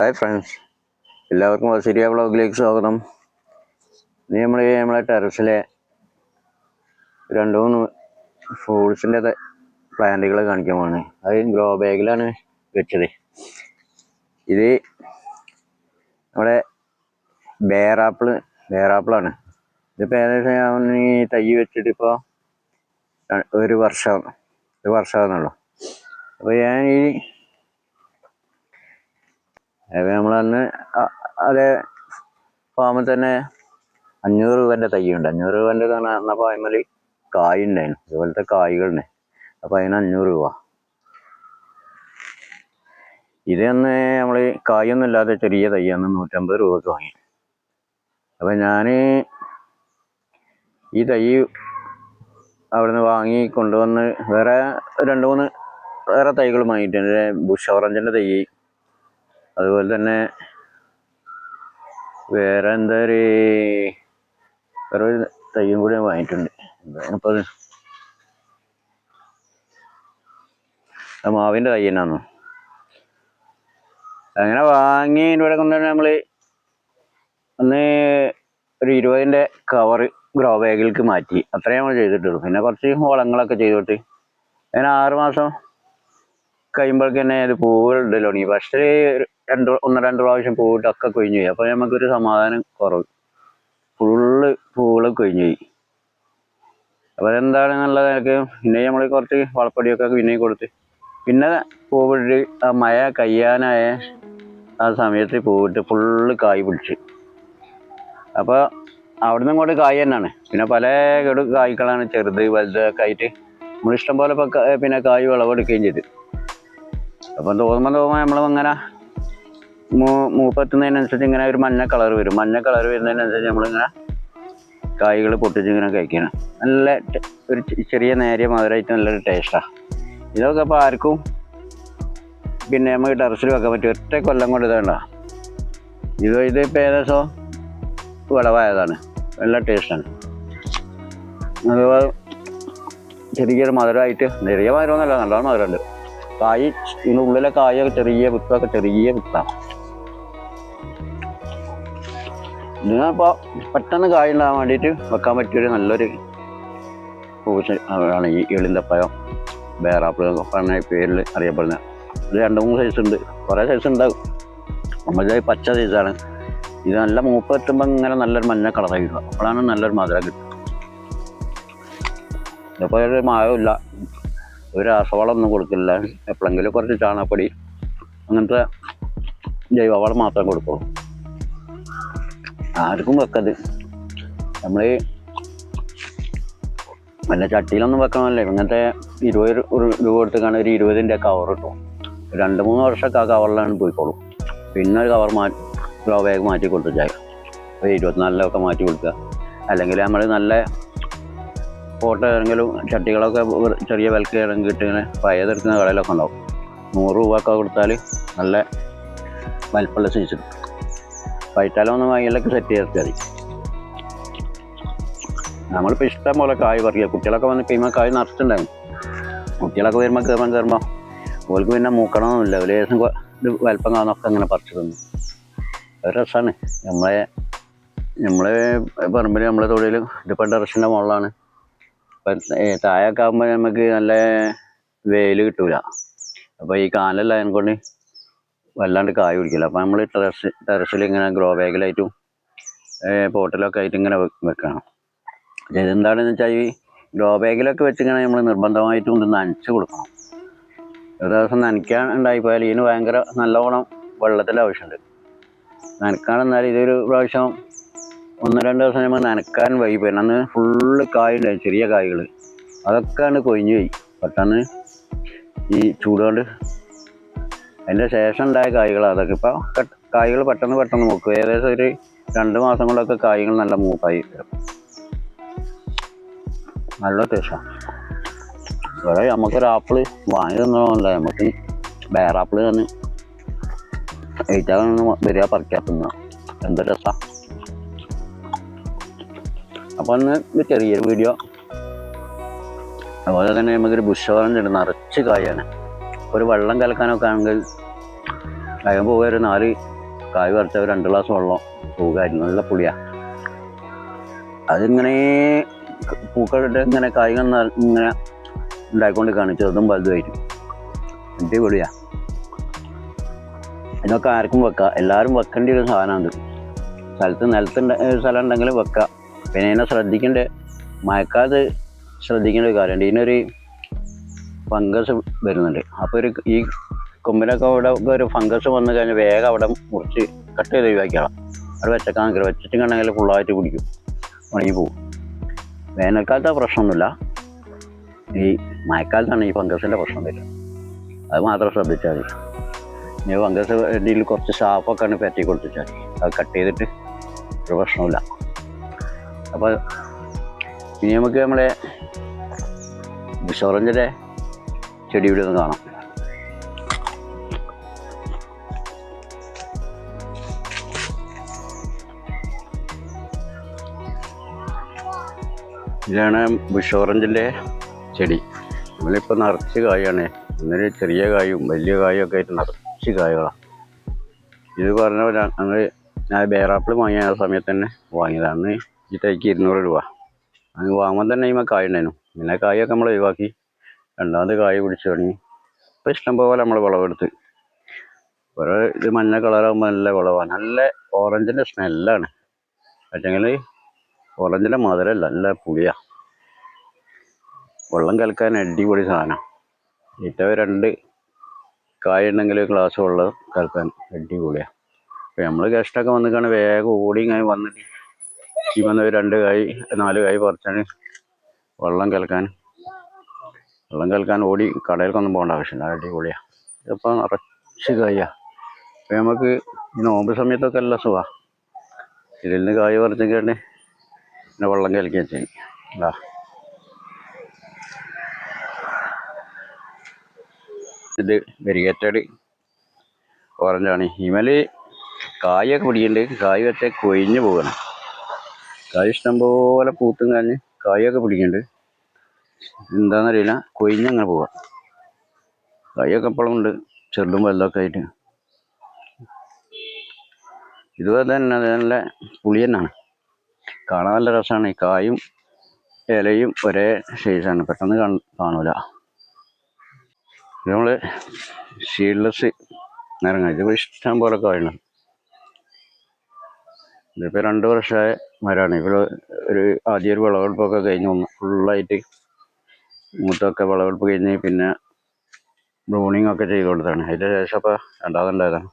Hi friends, എല്ലാവർക്കും വസീരിയ വ്ളോഗിലേക്ക് സ്വാഗതം. ഇനി നമ്മളെ ടെറസിലെ 2-3 ഫ്രൂട്ട്സിൻ്റെ പ്ലാന്റുകൾ കാണിക്കാൻ പോവാണ്. അത് ഗ്രോ ബാഗിലാണ് വെച്ചത്. ഇത് നമ്മുടെ ബേറാപ്പിളാണ്. ഇതിപ്പോൾ ഏകദേശം ഞാൻ ഈ തൈ വെച്ചിട്ട് ഇപ്പോൾ ഒരു വർഷമാകുന്നുള്ളൂ. അപ്പോൾ നമ്മളന്ന് അതേ ഫാമിൽ തന്നെ 500 രൂപേൻ്റെ തൈയുണ്ട്. 500 രൂപേൻ്റെ പറഞ്ഞപ്പോൾ അതിന്മേൽ കായ് ഉണ്ടായിരുന്നു, ഇതുപോലത്തെ കായ്കളുണ്ട്. അപ്പോൾ അതിന് 500 രൂപ. ഇതൊന്ന് നമ്മൾ കായൊന്നും ഇല്ലാതെ ചെറിയ തൈയാണ് 150 രൂപക്ക് വാങ്ങി. അപ്പോൾ ഞാൻ ഈ തൈ അവിടുന്ന് വാങ്ങി കൊണ്ടുവന്ന് വേറെ 2-3 വേറെ തൈകൾ വാങ്ങിയിട്ടുണ്ട്. ബുഷ് ഓറഞ്ചിൻ്റെ തൈ, അതുപോലെ തന്നെ വേറെ വേറൊരു തൈയും കൂടി വാങ്ങിയിട്ടുണ്ട്. അപ്പോൾ മാവിൻ്റെ തൈ തന്നെയാണോ അങ്ങനെ വാങ്ങി ഇവിടെ കൊണ്ടുവന്ന് നമ്മൾ ഒന്ന് ഒരു 20ൻ്റെ കവറ് ഗ്രോ ബാഗിലേക്ക് മാറ്റി. അത്രയും നമ്മൾ ചെയ്തിട്ടുള്ളൂ. പിന്നെ കുറച്ച് വളങ്ങളൊക്കെ ചെയ്തിട്ട് അങ്ങനെ 6 മാസം കഴിയുമ്പോഴേക്ക് തന്നെ അത് പൂവുകളുണ്ട് തുടങ്ങി. ഫസ്റ്റ് 1-2 പ്രാവശ്യം പൂവിട്ടൊക്കെ കൊഴിഞ്ഞു പോയി. അപ്പോൾ നമുക്കൊരു സമാധാനം കുറവ്, ഫുള്ള് പൂവുകൾ കൊഴിഞ്ഞു പോയി. അപ്പോൾ അതെന്താണെന്നുള്ളത് എനിക്ക് പിന്നെ നമ്മൾ കുറച്ച് വളപ്പൊടിയൊക്കെ പിന്നെയും കൊടുത്ത് പിന്നെ പൂവിട്ട് മഴ കയ്യാനായ ആ സമയത്ത് പൂവിട്ട് ഫുള്ള് കായ് പിടിച്ച്. അപ്പോൾ അവിടുന്ന് ഇങ്ങോട്ട് കായ് തന്നെയാണ്. പിന്നെ പല കായ്ക്കളാണ്, ചെറുത് വലുതൊക്കെ ആയിട്ട് നമ്മൾ ഇഷ്ടം പോലെ പിന്നെ കായ് വിളവെടുക്കുകയും ചെയ്ത്. അപ്പം തോന്നുമ്പോൾ നമ്മളിങ്ങനെ മൂപ്പെത്തുന്നതിനനുസരിച്ച് ഇങ്ങനെ ഒരു മഞ്ഞ കളർ വരും. മഞ്ഞ കളർ വരുന്നതിനനുസരിച്ച് നമ്മളിങ്ങനെ കായ്കൾ പൊട്ടിച്ച് ഇങ്ങനെ കഴിക്കണം. നല്ല ഒരു ചെറിയ നേരിയ മധുരമായിട്ട് നല്ലൊരു ടേസ്റ്റാണ്. ഇതൊക്കെ ഇപ്പോൾ ആർക്കും പിന്നെ നമുക്ക് ടെറസിൽ വെക്കാൻ പറ്റും. ഒറ്റ കൊല്ലം കൊണ്ട് ഇതേണ്ട ഇതിപ്പോൾ ഏകദേശം വിളവായതാണ്. നല്ല ടേസ്റ്റാണ്. അതുപോലെ ചെറിയൊരു മധുരമായിട്ട്, ചെറിയ മധുരമൊന്നുമല്ല, നല്ലോണം മധുരമുണ്ട്. കായ് ഇതിൻ്റെ ഉള്ളിലെ കായൊക്കെ ചെറിയ വിത്താണ്. ഇതിനിപ്പോൾ പെട്ടെന്ന് കായ് ഉണ്ടാകാൻ വേണ്ടിയിട്ട് വെക്കാൻ പറ്റിയൊരു നല്ലൊരു ഫ്രൂട്ട്സ് ആണ് ഈ എളിന്തപ്പഴം, ബേറാപ്പിൾ പറഞ്ഞ പേരിൽ അറിയപ്പെടുന്നത്. ഇത് 2-3 സൈസ് ഉണ്ട്, കുറേ സൈസ് ഉണ്ടാകും. നമ്മളിത് പച്ച സൈസാണ്. ഇത് നല്ല മൂപ്പ് എത്തുമ്പോൾ ഇങ്ങനെ നല്ലൊരു മഞ്ഞ കളറായി കിട്ടുക. അപ്പോഴാണ് നല്ലൊരു മധുരം കിട്ടുക. ഇതിപ്പോൾ ഒരു മായമില്ല, ഒരു രാസവളമൊന്നും കൊടുക്കില്ല. എപ്പോഴെങ്കിലും കുറച്ച് ചാണകപ്പൊടി അങ്ങനത്തെ ജൈവവളം മാത്രമേ കൊടുക്കുള്ളൂ. ആർക്കും വെക്കത് നമ്മൾ വല്ല ചട്ടിയിലൊന്നും വെക്കണമല്ലേ. ഇങ്ങനത്തെ 20 രൂപ കൊടുത്തിട്ടാണ് ഒരു 20ൻ്റെ കവർ കിട്ടും. 2-3 വർഷമൊക്കെ ആ കവറിലാണ് പോയിക്കോളും. പിന്നെ ഒരു കവർ ഗ്രോ ബാഗ് മാറ്റി കൊടുത്തിട്ടായി ഒരു 24-ലൊക്കെ മാറ്റി കൊടുക്കുക. അല്ലെങ്കിൽ നമ്മൾ നല്ല പോട്ട് ഏതെങ്കിലും ചട്ടികളൊക്കെ ചെറിയ വിലക്ക് ഏതെങ്കിലും കിട്ടുന്ന പഴയതെടുക്കുന്ന കടയിലൊക്കെ ഉണ്ടാവും. 100 രൂപയൊക്കെ കൊടുത്താൽ നല്ല വലിപ്പമുള്ള സൈസ് കിട്ടും. പൈറ്റാലൊന്ന് വാങ്ങിയാലൊക്കെ സെറ്റ് ചെയ്തിട്ട് മതി. നമ്മളിപ്പോൾ ഇഷ്ടം പോലെ കായ് പറിക്കുക. കുട്ടികളൊക്കെ വന്ന് കഴിയുമ്പോൾ കായ് നിറച്ചിട്ടുണ്ടാകും. കുട്ടികളൊക്കെ വരുമ്പോൾ കയറുമ്പോൾ ഓൾക്ക് പിന്നെ മൂക്കണമെന്നില്ല. ഒരു ദിവസം ഇത് വലിപ്പം കാണുന്നൊക്കെ അങ്ങനെ പറിച്ചു തന്നു. ഒരു രസമാണ്. നമ്മളെ പറമ്പിൽ നമ്മളെ തൊടിയിൽ ഇതിപ്പോൾ ടെറസിൻ്റെ മുകളിലാണ്. ഇപ്പം താഴെയൊക്കെ ആകുമ്പോൾ നമുക്ക് നല്ല വെയിൽ കിട്ടൂല. അപ്പോൾ ഈ കാനെല്ലാം അതിനെക്കൊണ്ട് വല്ലാണ്ട് കായ് പിടിക്കില്ല. അപ്പോൾ നമ്മൾ ടെറസിൽ ഇങ്ങനെ ഗ്രോ ബാഗിലായിട്ടും പോട്ടിലൊക്കെ ആയിട്ട് ഇങ്ങനെ വെക്കണം. ഇതെന്താണെന്ന് വെച്ചാൽ ഈ ഗ്രോ ബാഗിലൊക്കെ വെച്ചിങ്ങനെ നമ്മൾ നിർബന്ധമായിട്ടും ഇത് നനച്ച് കൊടുക്കണം. ഒരു ദിവസം നനയ്ക്കാൻ ഉണ്ടായിപ്പോയാൽ ഇതിന് ഭയങ്കര നല്ലവണ്ണം വെള്ളത്തിൻ്റെ ആവശ്യമുണ്ട്. നനക്കാണെന്നാൽ ഇതൊരു പ്രാവശ്യം 1-2 ദിവസം നമ്മൾ നനക്കാൻ വൈകിപ്പോയി. അന്ന് ഫുള്ള് കായ് ഉണ്ടായി, ചെറിയ കായ്കൾ. അതൊക്കെ ആണ് കൊഴിഞ്ഞു പോയി പെട്ടെന്ന് ഈ ചൂടുകൊണ്ട്. അതിൻ്റെ ശേഷം ഉണ്ടായ കായ്കളാണ് അതൊക്കെ. ഇപ്പോൾ കായ്കൾ പെട്ടെന്ന് മൂക്കും. ഏകദേശം ഒരു 2 മാസം കൊണ്ടൊക്കെ കായ്കൾ നല്ല മൂപ്പായി വരും. നല്ല ടേസ്റ്റാണ്. വേറെ നമുക്കൊരു ആപ്പിള് വാങ്ങി തന്നതല്ല, നമുക്ക് ബേറാപ്പിള് തന്നെ കഴിച്ചാൽ വരിക പറിക്കാൻ തിന്നാം. എന്ത് രസമാണ്. അപ്പോൾ അന്ന് ഇത് ചെറിയൊരു വീഡിയോ. അതുപോലെ തന്നെ നമുക്കൊരു ബുഷ് ഓറഞ്ച് നിറച്ച് കായാണ്. ഒരു വെള്ളം കലക്കാനൊക്കെ ആണെങ്കിൽ കഴിയുമ്പോൾ ഒരു 4 കായ് പറിച്ച 2 ഗ്ലാസ് വെള്ളം സുഖമായിരുന്നു, നല്ല പുളിയാ. അതിങ്ങനെ പൂക്കളിട്ട് ഇങ്ങനെ കായ് ഇങ്ങനെ ഉണ്ടായിക്കൊണ്ട് കാണിച്ചു, ചെറുതും വലുതുമായിട്ട് അടിപൊളിയാ. ഇതൊക്കെ ആർക്കും വെക്കാം, എല്ലാവരും വെക്കേണ്ട ഒരു സാധനമാണ്. നിലത്തുണ്ട് സ്ഥലം ഉണ്ടെങ്കിൽ വെക്കാം. പിന്നെ ഇതിനെ ശ്രദ്ധിക്കേണ്ട, മഴക്കാലത്ത് ശ്രദ്ധിക്കേണ്ട ഒരു കാര്യമുണ്ട്. ഇതിനൊരു ഫംഗസ് വരുന്നുണ്ട്. അപ്പോൾ ഈ കൊമ്പിനൊക്കെ അവിടെ ഒരു ഫംഗസ് വന്നു കഴിഞ്ഞാൽ വേഗം അവിടെ മുറിച്ച് കട്ട് ചെയ്ത് ഒഴിവാക്കണം. അവിടെ വെച്ചേക്കാൻ നിൽക്കില്ല, വെച്ചിട്ടുണ്ടെങ്കിൽ ഫുള്ളായിട്ട് പിടിക്കും, ഉണങ്ങി പോകും. വേനൽക്കാലത്ത് പ്രശ്നമൊന്നുമില്ല, ഈ മഴക്കാലത്താണ് ഈ ഫംഗസിൻ്റെ പ്രശ്നം വരിക. അത് മാത്രം ശ്രദ്ധിച്ചാൽ മതി. ഇനി ഫംഗസ് ഇതിൽ കുറച്ച് സാഫൊക്കെ ആണ് പറ്റി കൊടുത്തിച്ചാൽ അത് കട്ട് ചെയ്തിട്ട് ഒരു പ്രശ്നമില്ല. അപ്പോൾ ഇനി നമുക്ക് നമ്മളെ ബിഷോറഞ്ചിൻ്റെ ചെടി ഇവിടെ ഒന്ന് കാണാം. ഇതാണ് ബിഷോറഞ്ചിൻ്റെ ചെടി. നമ്മളിപ്പോൾ നിറച്ച് കായാണ്, ഇന്നലെ ചെറിയ കായും വലിയ കായും ഒക്കെ ആയിട്ട് നിറച്ച് കായകളാണ്. ഇത് പറഞ്ഞ ഞാൻ ബേറാപ്പിൾ വാങ്ങിയ ആ സമയത്ത് തന്നെ വാങ്ങിയതാണ്. ഈ തൈക്ക് 200 രൂപ. അത് വാങ്ങുമ്പോൾ തന്നെ ഇമ്മ കായ ഉണ്ടായിരുന്നു. പിന്നെ കായൊക്കെ നമ്മൾ ഒഴിവാക്കി, രണ്ടാമത് കായ പിടിച്ച് തുടങ്ങി. ഇപ്പോൾ ഇഷ്ടംപോലെ നമ്മൾ വിളവെടുത്ത്. ഓരോ ഇത് മഞ്ഞ കളറാകുമ്പോൾ നല്ല വിളവാണ്, നല്ല ഓറഞ്ചിൻ്റെ സ്മെല്ലാണ്. പക്ഷേങ്കിൽ ഓറഞ്ചിൻ്റെ മധുരമല്ല, നല്ല പുളിയാണ്. വെള്ളം കലക്കാൻ അടിപൊളി സാധനം. ഏറ്റവും 2 കായ ഉണ്ടെങ്കിൽ ഗ്ലാസ് വെള്ളം കലക്കാൻ അടിപൊളിയാണ്. അപ്പോൾ നമ്മൾ ഗസ്റ്റൊക്കെ വന്നിട്ടാണ് വേഗം ഓടി ഇങ്ങനെ വന്നിട്ട് ഈ വന്ന 2 കായ് 4 കായ് പറിച്ചാണ് വെള്ളം കലക്കാൻ ഓടി കടയിലേക്കൊന്നും പോകേണ്ട ആവശ്യമില്ല. അടിപൊളിയാണ്. ഇതിപ്പോൾ നിറച്ച് കായാണ്. അപ്പോൾ നമുക്ക് ഈ നോമ്പ് സമയത്തൊക്കെ നല്ല സുഖമാണ്. ഇതിൽ നിന്ന് കായ് പറിച്ചൊക്കെയാണ് പിന്നെ വെള്ളം കലക്കുകയും ചെയ്യും. അല്ല, ഇത് വെരിഗേറ്റഡ് ഓറഞ്ചാണ്. ഇമല് കായൊക്കെ പിടിക്കുന്നുണ്ട്, കായ് വെച്ചാൽ കൊഴിഞ്ഞ് പോകണം. കായ് ഇഷ്ടംപോലെ പൂത്തും കഴിഞ്ഞ് കായൊക്കെ പിടിക്കുന്നുണ്ട്, എന്താണെന്നറിയില്ല, കൊഴിഞ്ഞങ്ങനെ പോവാം. കായൊക്കെ എപ്പോഴും ഉണ്ട്, ചെറുതും വലുതൊക്കെ ആയിട്ട്. ഇതുപോലെ തന്നെ നല്ല പുളി തന്നെയാണ്, കാണാൻ നല്ല രസമാണ്. ഈ കായും ഇലയും ഒരേ സൈസാണ്, പെട്ടെന്ന് കാണൂല. ഇത് നമ്മൾ സീഡ്ലെസ് നിറങ്ങാം. ഇതിപ്പോൾ ഇഷ്ടം പോലെ കായണം. ഇതിപ്പോൾ 2 വർഷമായ മരമാണ്. ഇപ്പോൾ ആദ്യം ഒരു വിളവെടുപ്പൊക്കെ കഴിഞ്ഞ് ഫുള്ളായിട്ട് മൂത്തൊക്കെ വിളവെടുപ്പ് കഴിഞ്ഞ് പിന്നെ ബ്രൂണിങ് ഒക്കെ ചെയ്ത് കൊടുത്താണ്. അതിൻ്റെ ശേഷം അപ്പോൾ രണ്ടാമതുണ്ടായതാണ്.